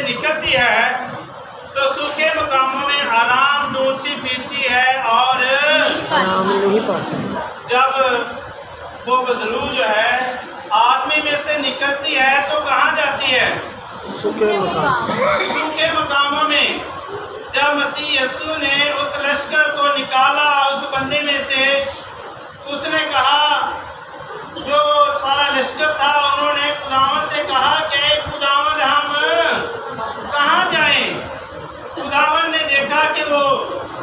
نکلتی ہے تو سوکھے مقاموں میں آرام ڈھونڈتی پھرتی ہے اور آرام نہیں پاتی۔ جب وہ بدرو جو ہے آدمی میں سے نکلتی ہے تو کہاں جاتی ہے؟ سوکھے مقام۔ سوکھے مقاموں میں۔ جب مسیح یسوع نے اس لشکر کو نکالا اس بندے میں سے، اس نے کہا، جو سارا لشکر تھا انہوں نے خداوند سے کہا کہ اے خداوند ہم کہاں جائیں؟ خداوند نے دیکھا کہ وہ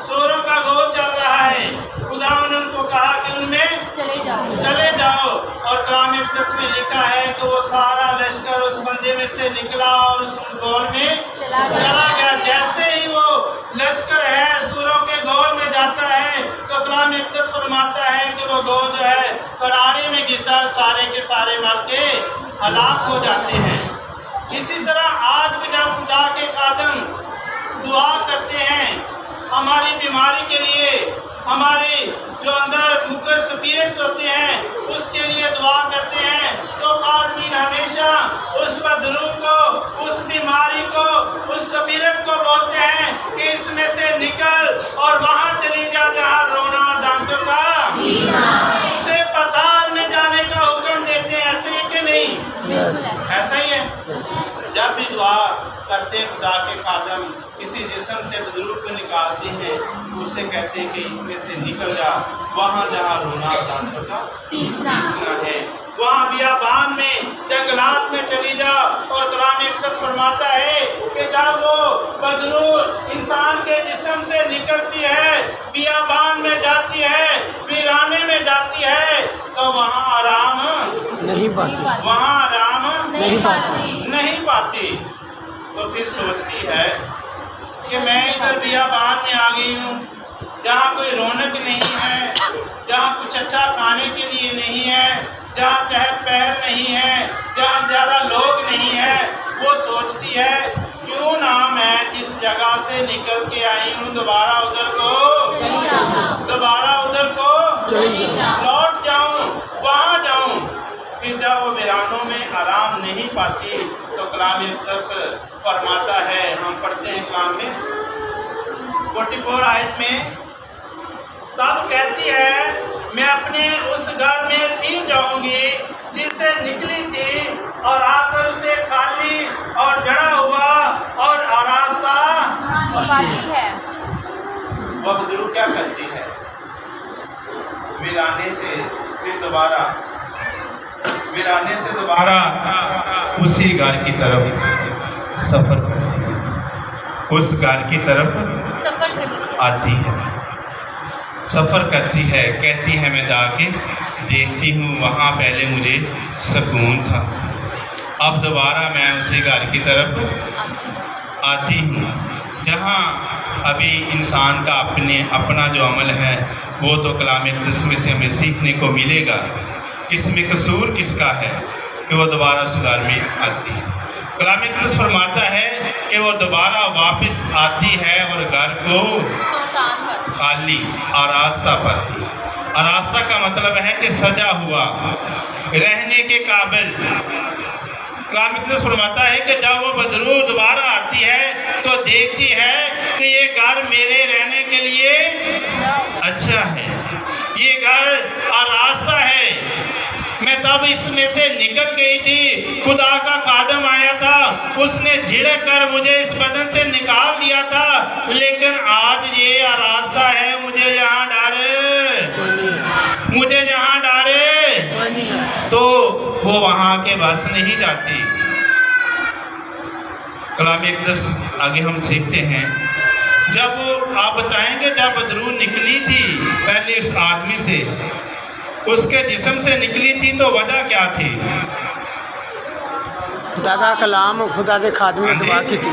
سوروں کا گول چل رہا ہے، خداوند نے ان کو کہا کہ ان میں چلے جاؤ، اور کلام مقدس میں لکھا ہے کہ وہ سارا لشکر اس بندے میں سے نکلا اور اس گول میں چلا گیا۔ جیسے ہی وہ لشکر ہے سوروں کے گول میں جاتا ہے تو کلام مقدس فرماتا ہے کہ وہ گول جو ہے کڑاڑی میں گرتا، سارے کے سارے مر کے ہلاک ہو جاتے ہیں۔ اسی طرح آج بھی جب خدا کے خادم دعا کرتے ہیں ہماری بیماری کے لیے، ہماری جو اندر مقدس اسپرٹس ہوتے ہیں اس کے لیے دعا کرتے ہیں، تو خادمین ہمیشہ اس بدرو کو، اس بیماری کو، اس اسپرٹ کو بولتے ہیں کہ اس میں سے نکل اور وہاں چلی جا جہاں رونا اور دانتوں کا، اسے پتال میں جانے کا حکم دیتے ہیں۔ ایسے ہی کہ نہیں؟ ایسا ہی ہے۔ جب بھی دعا کرتے خدا کے خادم کسی جسم سے بدرو کو نکالتے ہیں، اسے کہتے ہیں کہ اس میں سے نکل جا وہاں جہاں رونا اور دانتوں کا پیسنا ہے، وہاں بیابان میں جنگلات میں چلی جا۔ اور کلام مقدس فرماتا ہے کہ جب وہ بدرو انسان کے جسم سے نکلتی ہے، بیابان میں جاتی ہے، ویرانے میں جاتی ہے، تو وہاں آرام نہیں پاتی، وہاں آرام نہیں پاتی۔ تو پھر سوچتی ہے کہ میں ادھر بیابان میں آ گئی ہوں جہاں کوئی رونق نہیں ہے، جہاں کچھ اچھا کھانے کے لیے نہیں ہے، جہاں چہل پہل نہیں ہے، جہاں زیادہ لوگ نہیں ہیں۔ وہ سوچتی ہے کیوں نہ میں جس جگہ سے نکل کے آئی ہوں دوبارہ ادھر کو لوٹ جاؤں، وہاں جاؤں۔ پھر جب وہ ویرانوں میں آرام نہیں پاتی تو کلام مقدس فرماتا ہے، ہم پڑھتے ہیں کلام میں 44 آیت میں، تب کہتی ہے میں اپنے اس گھر میں پھر جاؤں گی جس سے نکلی تھی، اور آ کر اسے خالی اور جڑا ہوا اور آراستہ پاتی ہے۔ وہ بدرو کیا کرتی ہے؟ ویرانے سے دوبارہ اسی گھر کی طرف سفر کرتی ہے، اس گھر کی طرف آتی ہے، سفر کرتی ہے، کہتی ہے میں جا کے دیکھتی ہوں وہاں پہلے مجھے سکون تھا، اب دوبارہ میں اسی گھر کی طرف آتی ہوں جہاں ابھی انسان کا اپنا جو عمل ہے وہ تو کلام مقدس میں سے ہمیں سیکھنے کو ملے گا، کس میں قصور کس کا ہے کہ وہ دوبارہ اس گھر میں آتی ہے۔ کلام مقدس فرماتا ہے کہ وہ دوبارہ واپس آتی ہے اور گھر کو خالی آراستہ پاتی ہے۔ آراستہ کا مطلب ہے کہ سجا ہوا، رہنے کے قابل۔ کلام مقدس فرماتا ہے کہ جب وہ بدرو دوبارہ آتی ہے تو دیکھتی ہے کہ یہ گھر میرے رہنے کے لیے اچھا ہے، یہ گھر آراستہ ہے۔ میں تب اس میں سے نکل گئی تھی، خدا کا خادم آیا تھا، اس نے جھڑک کر مجھے اس بدن سے نکال دیا تھا، لیکن آج یہ آراستہ ہے، مجھے جہاں ڈارے تو وہ وہاں کے بس نہیں جاتی۔ کلام مقدس آگے ہم سیکھتے ہیں، جب آپ بتائیں گے جب بدرو نکلی تھی پہلے اس آدمی سے، اس کے جسم سے نکلی تھی تو وجہ کیا تھی؟ خدا کا کلام، خدا کے خادم نے دعا کی تھی۔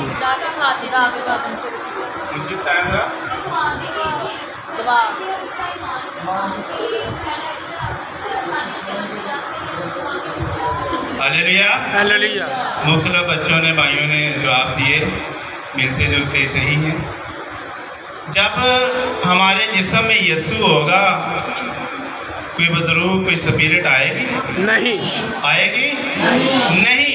ہلیلویا۔ مختلف بچوں نے، بھائیوں نے جواب دیے، ملتے جلتے صحیح ہیں۔ جب ہمارے جسم میں یسوع ہوگا کوئی بدرو، کوئی سپیرٹ آئے گی؟ نہیں آئے گی؟ نہیں۔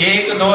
1, 2,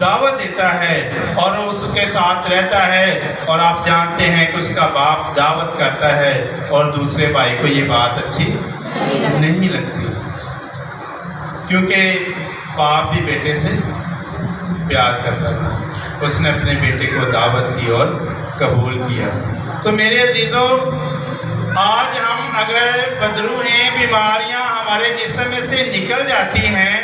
دعوت دیتا ہے اور اس کے ساتھ رہتا ہے، اور آپ جانتے ہیں کہ اس کا باپ دعوت کرتا ہے اور دوسرے بھائی کو یہ بات اچھی نہیں لگتی، کیونکہ باپ بھی بیٹے سے پیار کرتا تھا، اس نے اپنے بیٹے کو دعوت دی اور قبول کیا۔ تو میرے عزیزوں، آج ہم اگر بدرو ہیں، بیماریاں ہمارے جسم میں سے نکل جاتی ہیں،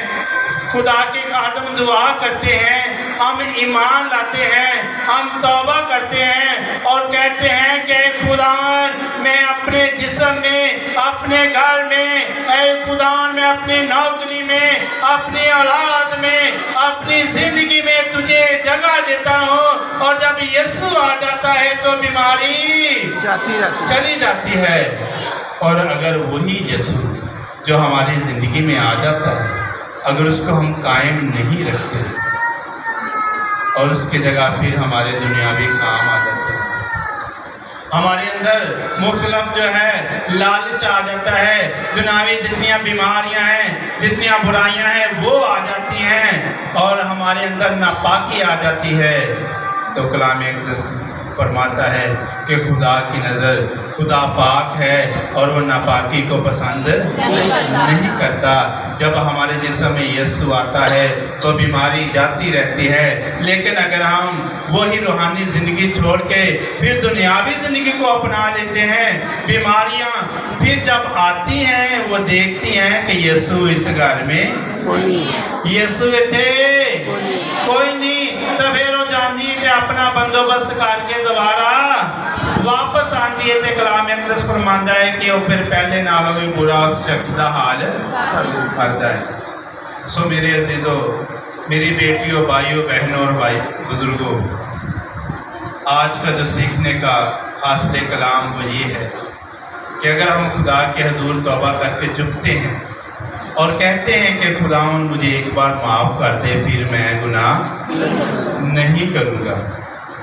خدا کے خادم دعا کرتے ہیں، ہم ایمان لاتے ہیں، ہم توبہ کرتے ہیں اور کہتے ہیں کہ خداوند میں اپنے جسم میں، اپنے گھر میں، اے خداوند میں اپنی نوکری میں، اپنی اولاد میں، اپنی زندگی میں تجھے جگہ دیتا ہوں، اور جب یسوع آ جاتا ہے تو بیماری چلی جاتی ہے۔ اور اگر وہی یسوع جو ہماری زندگی میں آ جاتا ہے، اگر اس کو ہم قائم نہیں رکھتے اور اس کی جگہ پھر ہمارے دنیاوی کام آ جاتے ہیں، ہمارے اندر مختلف جو ہے لالچ آ جاتا ہے، دنیاوی جتنیاں بیماریاں ہیں، جتنیاں برائیاں ہیں وہ آ جاتی ہیں، اور ہمارے اندر ناپاکی آ جاتی ہے، تو کلام اقدس فرماتا ہے کہ خدا کی نظر، خدا پاک ہے اور وہ ناپاکی کو پسند نہیں کرتا۔ جب ہمارے جسم میں یسوع آتا ہے تو بیماری جاتی رہتی ہے، لیکن اگر ہم وہی روحانی زندگی چھوڑ کے پھر دنیاوی زندگی کو اپنا لیتے ہیں، بیماریاں پھر جب آتی ہیں وہ دیکھتی ہیں کہ یسوع اس گھر میں، یسوع تھے کوئی نہیں، تو پھر وہ جانتی کہ اپنا بندوبست کر کے دوبارہ واپس آتی ہے۔ تے کلام اقدس فرماندا ہے کہ وہ پھر پہلے نالوں بھی برا اس شخص دا حال کرتا ہے۔ سو میرے عزیزو، میری بیٹیوں، بھائیوں، بہنوں اور بھائی بزرگوں، آج کا جو سیکھنے کا حاصل کلام وہ یہ ہے کہ اگر ہم خدا کے حضور توبہ کر کے جھکتے ہیں اور کہتے ہیں کہ خداوند مجھے ایک بار معاف کر دے، پھر میں گناہ نہیں کروں گا۔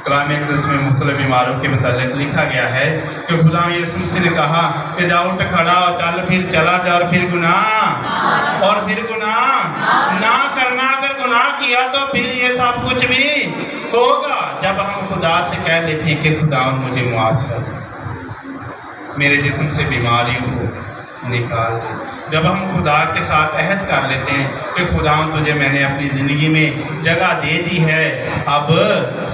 کلام اقدس میں مختلف بیماروں کے متعلق لکھا گیا ہے کہ خدا یسوع مسیح نے کہا کہ جا اٹھ کھڑا ہو، چل، پھر چلا جا، اور پھر گناہ نہ کرنا۔ اگر گناہ کیا تو پھر یہ سب کچھ بھی ہوگا۔ جب ہم خدا سے کہہ لیتے ہیں کہ خداوند مجھے معاف کر دے، میرے جسم سے بیماریوں کو نکال دے، جب ہم خدا کے ساتھ عہد کر لیتے ہیں کہ خداوند تجھے میں نے اپنی زندگی میں جگہ دے دی ہے، اب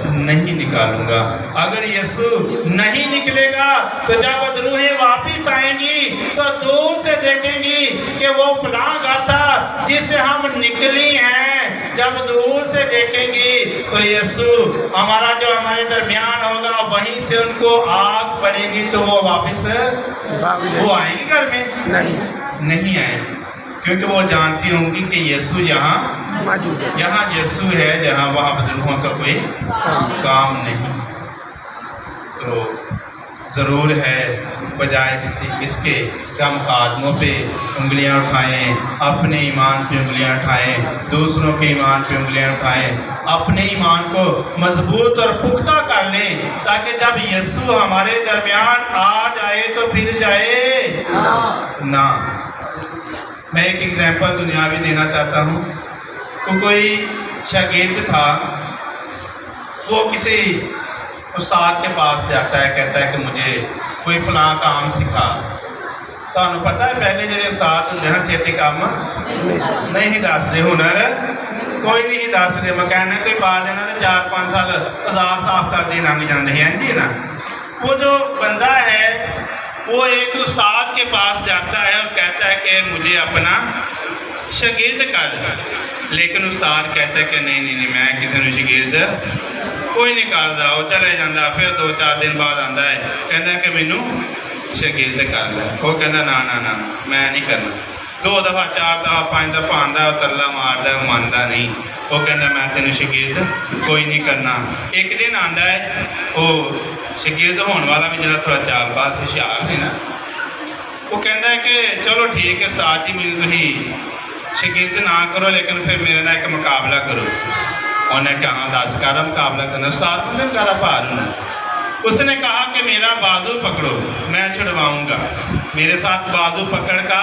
نہیں نکالوں گا۔ اگر یسوع نہیں نکلے گا تو جب روحیں واپس آئیں گی تو دور سے دیکھیں گی کہ وہ فلاں گھر تھا جس سے ہم نکلی ہیں۔ جب دور سے دیکھیں گی تو یسوع ہمارا جو ہمارے درمیان ہوگا، وہیں سے ان کو آگ پڑے گی تو وہ واپس وہ آئیں گے گھر میں؟ نہیں آئیں گے، کیونکہ وہ جانتی ہوں گی کہ یسوع یہاں موجود ہے، یہاں یسوع ہے، جہاں وہاں بدروحوں کا کوئی کام نہیں۔ تو ضرور ہے بجائے اس کے کہ ہم خادموں پہ انگلیاں اٹھائیں، اپنے ایمان پہ انگلیاں اٹھائیں، دوسروں کے ایمان پہ انگلیاں اٹھائیں، اپنے ایمان کو مضبوط اور پختہ کر لیں، تاکہ جب یسوع ہمارے درمیان آ جائے تو پھر جائے نہ۔ میں ایک ایگزامپل دنیاوی دینا چاہتا ہوں۔ کوئی شاگرد تھا، وہ کسی استاد کے پاس جاتا ہے، کہتا ہے کہ مجھے کوئی فلاں کام سکھا۔ تمہیں پتہ ہے پہلے جڑے استاد ہوندے ہیں چھتی کام نہیں دسدے، ہنر کوئی نہیں دسدے، مکینک کوئی پا دینا تو 4-5 سال ہزار صاف کر دے لنگ جاندے ہیں جی نا۔ وہ جو بندہ ہے وہ ایک استاد کے پاس جاتا ہے اور کہتا ہے کہ مجھے اپنا شاگرد کر، لیکن استاد کہتا ہے کہ نہیں میں کسی نے شاگرد کوئی نہیں کرتا۔ وہ چلے جاتا، پھر 2-4 دن بعد آتا ہے، کہتا کہ مینوں شاگرد کر لے۔ وہ کہتا نہ میں نہیں کرنا۔ 2 دفعہ 4 دفعہ 5 دفعہ آتا ہے، ترلا مارتا ہے، مانتا نہیں۔ وہ کہتا میں تینوں شاگرد کوئی نہیں کرنا۔ ایک دن آتا ہے، وہ شاگرد ہونے والا بھی جڑا تھوڑا چال باز ہوشیار سی نا، وہ کہتا ہے کہ چلو ٹھیک ہے استاد جی، مینوں تسی شاگرد نہ کرو، لیکن پھر میرے نال ایک مقابلہ کرو۔ انہیں کہا 10 کا مقابلہ کرنا۔ استاد بندے گالا پار ہونا۔ اس نے کہا کہ میرا بازو پکڑو، میں چھڑواؤں گا۔ میرے ساتھ بازو پکڑ کا